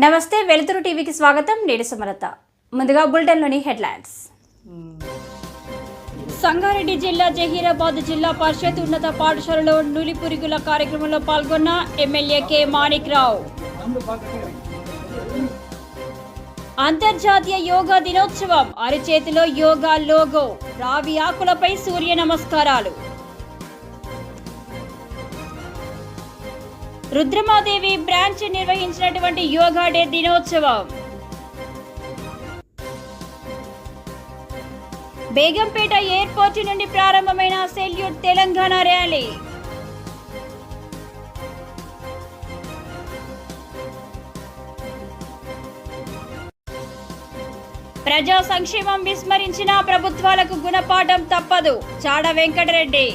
నమస్తే వెలుతురు టీవీకి స్వాగతం. నేను సుమలత. ముందుగా బులెటిన్లోని హెడ్లైన్స్. సంగారెడ్డి జిల్లా జహీరాబాద్ జిల్లా పరిషత్ ఉన్నత పాఠశాలలో నులిపురుగుల కార్యక్రమంలో పాల్గొన్న ఎమ్మెల్యే కె మాణిక్రావు. అంతర్జాతీయ యోగా దినోత్సవం, అరిచేతిలో యోగా లోగో, రావి ఆకులపై సూర్య నమస్కారాలు. రుద్రమాదేవి బ్రాంచ్ నిర్వహించినటువంటి యోగా డే దినోత్సవం. బేగంపేట ఎయిర్పోర్ట్ నుండి ప్రారంభమైన సెల్యూట్ తెలంగాణ ర్యాలీ. ప్రజా సంక్షేమం విస్మరించిన ప్రభుత్వాలకు గుణపాఠం తప్పదు, చాడ వెంకటరెడ్డి.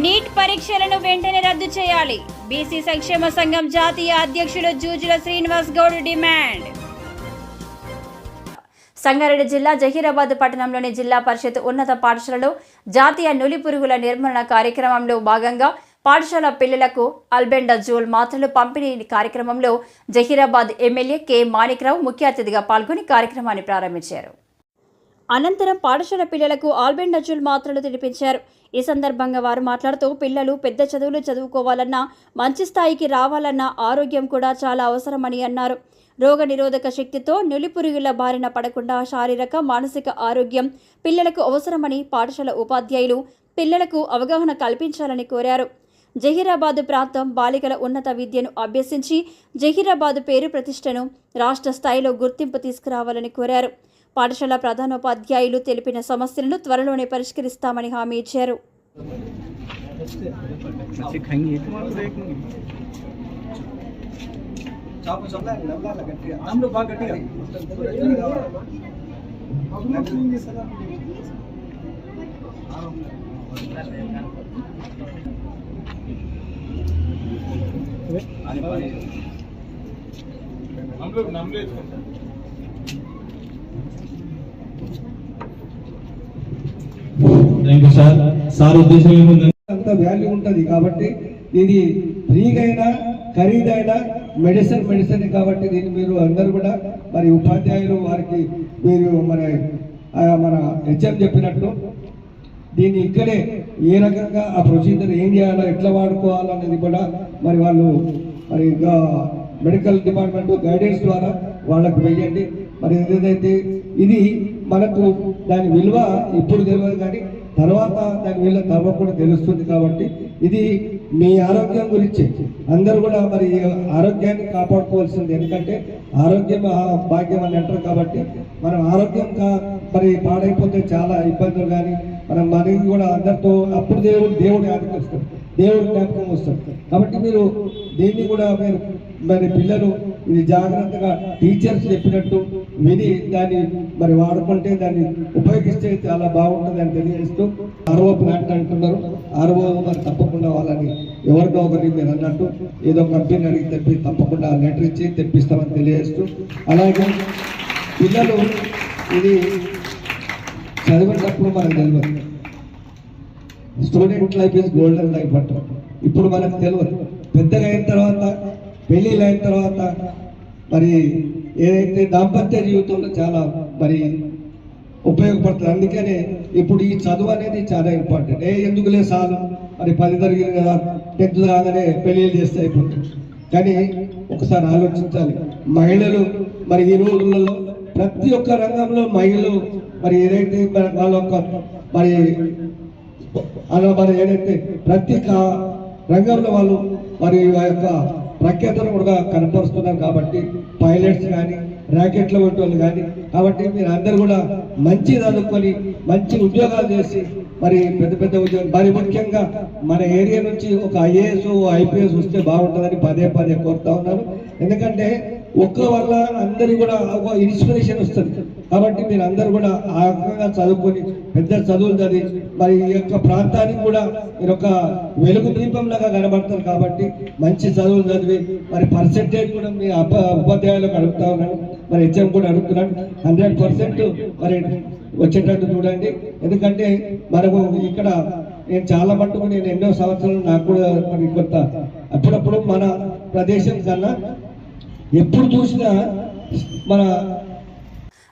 నీట్ పరీక్షలను వెంటనే రద్దు చేయాలి, బీసీ సంక్షేమ సంఘం జాతీయ అధ్యక్షులు జూజుల శ్రీనివాస్ గౌడ్ డిమాండ్. సంగారెడ్డి జిల్లా జహీరాబాద్ పట్టణంలోని జిల్లా పరిషత్ ఉన్నత పాఠశాలలో జాతీయ నులిపురుగుల నిర్మూలన కార్యక్రమంలో భాగంగా పాఠశాల పిల్లలకు అల్బెండజోల్ మాత్రలు పంపిణీ కార్యక్రమంలో జహీరాబాద్ ఎమ్మెల్యే కె మాణిక్రావు ముఖ్య అతిథిగా పాల్గొని కార్యక్రమాన్ని ప్రారంభించారు. అనంతరం పాఠశాల పిల్లలకు ఆల్బెండజోల్ మాత్రలు తినిపించారు. ఈ సందర్భంగా వారు మాట్లాడుతూ పిల్లలు పెద్ద చదువులు చదువుకోవాలన్నా, మంచి స్థాయికి రావాలన్నా ఆరోగ్యం కూడా చాలా అవసరమని అన్నారు. రోగ నిరోధక శక్తితో నులిపురుగుల బారిన పడకుండా శారీరక మానసిక ఆరోగ్యం పిల్లలకు అవసరమని పాఠశాల ఉపాధ్యాయులు పిల్లలకు అవగాహన కల్పించాలని కోరారు. జహీరాబాద్ ప్రాంతం బాలికల ఉన్నత విద్యను అభ్యసించి జహీరాబాద్ పేరు ప్రతిష్టను రాష్ట్ర స్థాయిలో గుర్తింపు తీసుకురావాలని కోరారు. పాఠశాల ప్రధానోపాధ్యాయులు తెలిపిన సమస్యలను త్వరలోనే పరిష్కరిస్తామని హామీ ఇచ్చారు. అంత వాల్యూ ఉంటుంది కాబట్టి ఇది ఫ్రీగైనా ఖరీదైన మెడిసిన్ కాబట్టి దీన్ని మీరు అందరూ కూడా మరి ఉపాధ్యాయులు వారికి మీరు మన హెచ్ఎం చెప్పినట్టు దీన్ని ఇక్కడే ఏ రకంగా ఆ ప్రొసీజర్ ఏం చేయాలో ఎట్లా వాడుకోవాలనేది కూడా మరి వాళ్ళు మరి మెడికల్ డిపార్ట్మెంట్ గైడెన్స్ ద్వారా వాళ్ళకు వెయ్యండి. మరి ఏదైతే ఇది మనకు దాని విలువ ఇప్పుడు తెలియదు కానీ తర్వాత దాని విలువ తప్పకుండా తెలుస్తుంది. కాబట్టి ఇది మీ ఆరోగ్యం గురించి అందరూ కూడా మరి ఆరోగ్యాన్ని కాపాడుకోవాల్సింది. ఎందుకంటే ఆరోగ్యం భాగ్యం అని అంటారు కాబట్టి మనం ఆరోగ్యం మరి పాడైపోతే చాలా ఇబ్బందులు కానీ మనకి కూడా అందరితో అప్పుడు దేవుడు యాదకి వస్తాడు, దేవుడు జ్ఞాపకం వస్తాడు. కాబట్టి మీరు దీన్ని కూడా మరి పిల్లలు ఇది జాగ్రత్తగా టీచర్స్ చెప్పినట్టు విని దాన్ని మరి వాడుకుంటే దాన్ని ఉపయోగిస్తే చాలా బాగుంటుంది అని తెలియజేస్తూ ఆర్ఓ ప్లాంట్ అంటున్నారు. ఆర్ఓ మరి తప్పకుండా వాళ్ళని ఎవరినో ఒకరిని మీరు అన్నట్టు ఏదో కంపెనీ అడిగి తెప్పి తప్పకుండా లెటర్ ఇచ్చి తెప్పిస్తామని తెలియజేస్తూ, అలాగే పిల్లలు ఇది చదివేటప్పుడు మనకు తెలియదు. Student life is golden life అంటారు. ఇప్పుడు మనకు తెలియదు. పెద్దగా అయిన తర్వాత పెళ్ళిళ్ళు అయిన తర్వాత మరి ఏదైతే దాంపత్య జీవితంలో చాలా మరి ఉపయోగపడుతుంది. అందుకనే ఇప్పుడు ఈ చదువు అనేది చాలా ఇంపార్టెంట్. ఎందుకులే చాలు మరి 10 తరగతి కదా 10th రాగానే పెళ్ళిళ్ళు చేస్తే అయిపోతుంది. కానీ ఒకసారి ఆలోచించాలి. మహిళలు మరి ఈ రోజులలో ప్రతి ఒక్క రంగంలో మహిళలు మరి ఏదైతే వాళ్ళ మరి ఏదైతే ప్రతి రంగంలో వాళ్ళు మరి ఆ యొక్క ప్రఖ్యాతను కూడా కనపరుస్తున్నారు. కాబట్టి పైలట్స్ కానీ ర్యాకెట్లో పెట్టేవాళ్ళు కానీ కాబట్టి మీరు అందరు కూడా మంచి చదువుకొని మంచి ఉద్యోగాలు చేసి మరి పెద్ద ఉద్యోగం మరి ముఖ్యంగా మన ఏరియా నుంచి ఒక ఐఏఎస్ ఐపీఎస్ వస్తే బాగుంటుందని పదే కోరుతా ఉన్నారు. ఎందుకంటే ఒక్క వల్ల అందరూ కూడా ఒక ఇన్స్పిరేషన్ వస్తుంది. కాబట్టి మీరు అందరూ కూడా ఆ రకంగా చదువుకొని పెద్ద చదువులు చదివి మరి ఈ యొక్క ప్రాంతానికి కూడా మీరు ఒక వెలుగు దీపంలాగా కనబడతారు. కాబట్టి మంచి చదువులు చదివి మరి పర్సెంటేజ్ కూడా మీ ఉపాధ్యాయులకు అడుగుతా ఉన్నాను, మరి హెచ్ఎం కూడా అడుగుతున్నాను. 100% మరి వచ్చేటట్టు చూడండి. ఎందుకంటే మనకు ఇక్కడ నేను చాలా మట్టుకు నేను ఎన్నో సంవత్సరాలు నాకు కూడా మరి కొంత అప్పుడప్పుడు మన ప్రదేశం కన్నా ఎప్పుడు చూసినా మన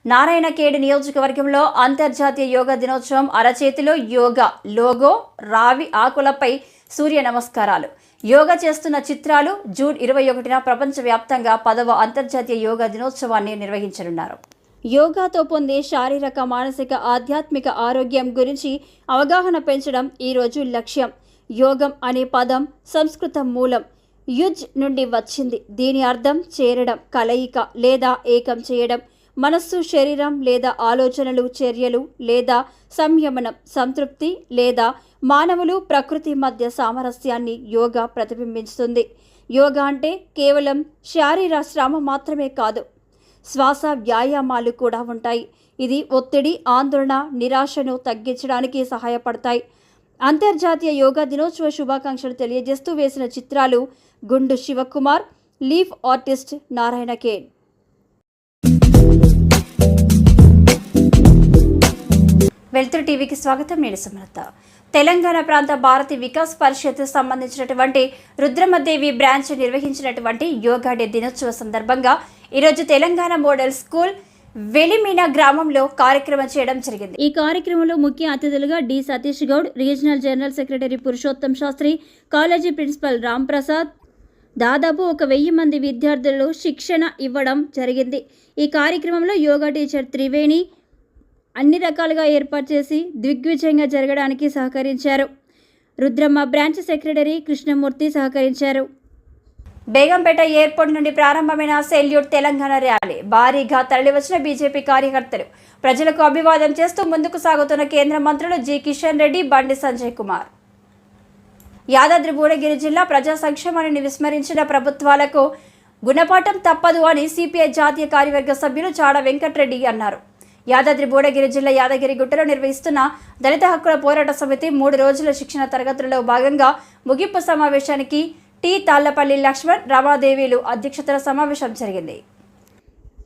నారాయణఖేడ్ నియోజకవర్గంలో అంతర్జాతీయ యోగా దినోత్సవం అరచేతిలో యోగా లోగో రావి ఆకులపై సూర్య నమస్కారాలు యోగా చేస్తున్న చిత్రాలు జూన్ 21న ప్రపంచవ్యాప్తంగా 10వ అంతర్జాతీయ యోగా దినోత్సవాన్ని నిర్వహించనున్నారు. యోగాతో పొందే శారీరక మానసిక ఆధ్యాత్మిక ఆరోగ్యం గురించి అవగాహన పెంచడం ఈరోజు లక్ష్యం. యోగం అనే పదం సంస్కృత మూలం యుజ్ నుండి వచ్చింది. దీని అర్థం చేరడం, కలయిక లేదా ఏకం చేయడం. మనస్సు, శరీరం లేదా ఆలోచనలు, చర్యలు లేదా సంయమనం, సంతృప్తి లేదా మానవులు ప్రకృతి మధ్య సామరస్యాన్ని యోగా ప్రతిబింబిస్తుంది. యోగా అంటే కేవలం శారీర శ్రమ మాత్రమే కాదు, శ్వాస వ్యాయామాలు కూడా ఉంటాయి. ఇది ఒత్తిడి, ఆందోళన, నిరాశను తగ్గించడానికి సహాయపడతాయి. అంతర్జాతీయ యోగా దినోత్సవ శుభాకాంక్షలు తెలియజేస్తూ వేసిన చిత్రాలు గుండు శివకుమార్, లీఫ్ ఆర్టిస్ట్ నారాయణఖేడ్. వెల్తురు టీవీకి స్వాగతం. నేను సుమలత. తెలంగాణ ప్రాంత భారతీ వికాస్ పరిషత్ సంబంధించినటువంటి రుద్రమదేవి బ్రాంచ్ నిర్వహించినటువంటి యోగా డే దినోత్సవ సందర్భంగా ఈరోజు తెలంగాణ మోడల్ స్కూల్ వెలిమీన గ్రామంలో కార్యక్రమం చేయడం జరిగింది. ఈ కార్యక్రమంలో ముఖ్య అతిథులుగా D Satish Goud, regional general secretary Purushottam Shastri, college principal Ram Prasad, దాదాపు 1000 మంది విద్యార్థులు శిక్షణ ఇవ్వడం జరిగింది. ఈ కార్యక్రమంలో యోగా టీచర్ త్రివేణి అన్ని రకాలుగా ఏర్పాటు చేసి దిగ్విజయంగా జరగడానికి సహకరించారు. రుద్రమ్మ బ్రాంచ్ సెక్రటరీ కృష్ణమూర్తి సహకరించారు. బేగంపేట ఎయిర్పోర్ట్ నుండి ప్రారంభమైన సెల్యూట్ తెలంగాణ ర్యాలీ భారీగా తరలివచ్చిన బీజేపీ కార్యకర్తలు ప్రజలకు అభివాదం చేస్తూ ముందుకు సాగుతున్న కేంద్ర మంత్రులు జి కిషన్ రెడ్డి, బండి సంజయ్ కుమార్. యాదాద్రి భువనగిరి జిల్లా ప్రజా సంక్షేమాన్ని విస్మరించిన ప్రభుత్వాలకు గుణపాఠం తప్పదు అని సిపిఐ జాతీయ కార్యవర్గ సభ్యులు చాడ వెంకటరెడ్డి అన్నారు. యాదాద్రి భువనగిరి జిల్లా యాదగిరిగుట్టలో నిర్వహిస్తున్న దళిత హక్కుల పోరాట సమితి 3 రోజుల శిక్షణ తరగతులలో భాగంగా ముగింపు సమావేశానికి టి తాళ్లపల్లి లక్ష్మణ్, రమాదేవిలు అధ్యక్షతన సమావేశం జరిగింది.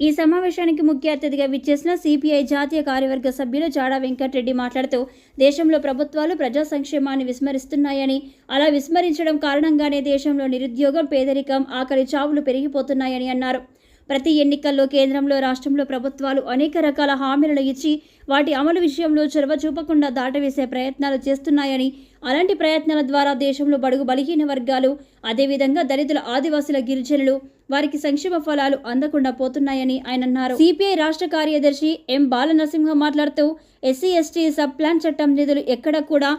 ఈ సమావేశానికి ముఖ్య అతిథిగా విచ్చేసిన సిపిఐ జాతీయ కార్యవర్గ సభ్యులు చాడా వెంకటరెడ్డి మాట్లాడుతూ దేశంలో ప్రభుత్వాలు ప్రజా సంక్షేమాన్ని విస్మరిస్తున్నాయని, అలా విస్మరించడం కారణంగానే దేశంలో నిరుద్యోగం, పేదరికం, ఆకలి చావులు పెరిగిపోతున్నాయని అన్నారు. ప్రతి ఎన్నికల్లో కేంద్రంలో, రాష్ట్రంలో ప్రభుత్వాలు అనేక రకాల హామీలను ఇచ్చి వాటి అమలు విషయంలో చొరవ చూపకుండా దాటవేసే ప్రయత్నాలు చేస్తున్నాయని, అలాంటి ప్రయత్నాల ద్వారా దేశంలో బడుగు బలహీన వర్గాలు, అదేవిధంగా దళితుల, ఆదివాసుల, గిరిజనులు వారికి సంక్షేమ ఫలాలు అందకుండా పోతున్నాయని ఆయన అన్నారు. సిపిఐ రాష్ట్ర కార్యదర్శి ఎం బాలనరసింహ మాట్లాడుతూ ఎస్సీ ఎస్టీ సబ్ ప్లాన్ చట్టం నిధులు ఎక్కడ కూడా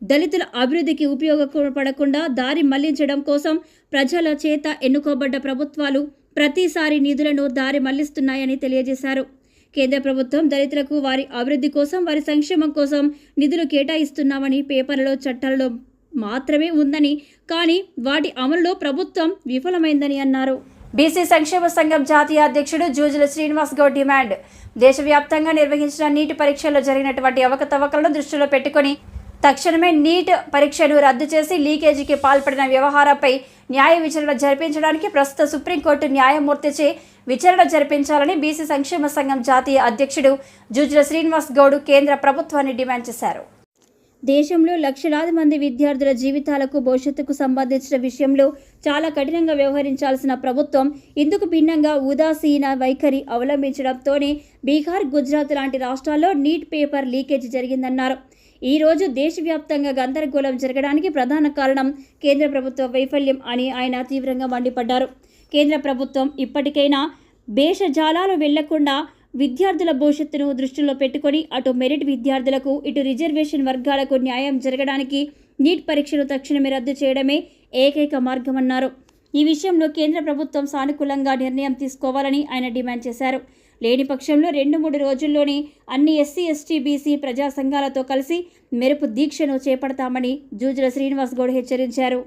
దళితుల అభివృద్ధికి ఉపయోగపడకుండా దారి మళ్లించడం కోసం ప్రజల చేత ఎన్నుకోబడ్డ ప్రభుత్వాలు ప్రతిసారి నిధులను దారి మళ్లిస్తున్నాయని తెలియజేశారు. కేంద్ర ప్రభుత్వం దళితులకు వారి అభివృద్ధి కోసం, వారి సంక్షేమం కోసం నిధులు కేటాయిస్తున్నామని పేపర్లలో, చట్టాలలో మాత్రమే ఉందని, కానీ వాటి అమలులో ప్రభుత్వం విఫలమైందని అన్నారు. బీసీ సంక్షేమ సంఘం జాతీయ అధ్యక్షుడు జూజుల శ్రీనివాస్ గౌడ్ డిమాండ్ దేశవ్యాప్తంగా నిర్వహించిన నీట్ పరీక్షల్లో జరిగినటువంటి అవకతవకలను దృష్టిలో పెట్టుకుని తక్షణమే నీట్ పరీక్షను రద్దు చేసి లీకేజీకి పాల్పడిన వ్యవహారంపై న్యాయ విచారణ జరిపించడానికి ప్రస్తుత సుప్రీంకోర్టు న్యాయమూర్తిచే విచారణ జరిపించాలని బీసీ సంక్షేమ సంఘం జాతీయ అధ్యక్షుడు జూజుల శ్రీనివాస్ గౌడ్ కేంద్ర ప్రభుత్వాన్ని డిమాండ్ చేశారు. దేశంలో లక్షలాది మంది విద్యార్థుల జీవితాలకు, భవిష్యత్తుకు సంబంధించిన విషయంలో చాలా కఠినంగా వ్యవహరించాల్సిన ప్రభుత్వం ఇందుకు భిన్నంగా ఉదాసీన వైఖరి అవలంబించడంతోనే బీహార్, గుజరాత్ లాంటి రాష్ట్రాల్లో నీట్ పేపర్ లీకేజీ జరిగిందన్నారు. ఈ రోజు దేశవ్యాప్తంగా గందరగోళం జరగడానికి ప్రధాన కారణం కేంద్ర ప్రభుత్వ వైఫల్యం అని ఆయన తీవ్రంగా మండిపడ్డారు. కేంద్ర ప్రభుత్వం ఇప్పటికైనా భేషజాలాలు వెళ్లకుండా విద్యార్థుల భవిష్యత్తును దృష్టిలో పెట్టుకొని అటు మెరిట్ విద్యార్థులకు, ఇటు రిజర్వేషన్ వర్గాలకు న్యాయం జరగడానికి నీట్ పరీక్షను తక్షణమే రద్దు చేయడమే ఏకైక మార్గమన్నారు. ఈ విషయంలో కేంద్ర ప్రభుత్వం సానుకూలంగా నిర్ణయం తీసుకోవాలని ఆయన డిమాండ్ చేశారు. లేని పక్షంలో 2-3 రోజుల్లోనే అన్ని ఎస్సీ, ఎస్టీ, బీసీ ప్రజా సంఘాలతో కలిసి మెరుపు దీక్షను చేపడతామని జూజుల శ్రీనివాస్ గౌడ్ హెచ్చరించారు.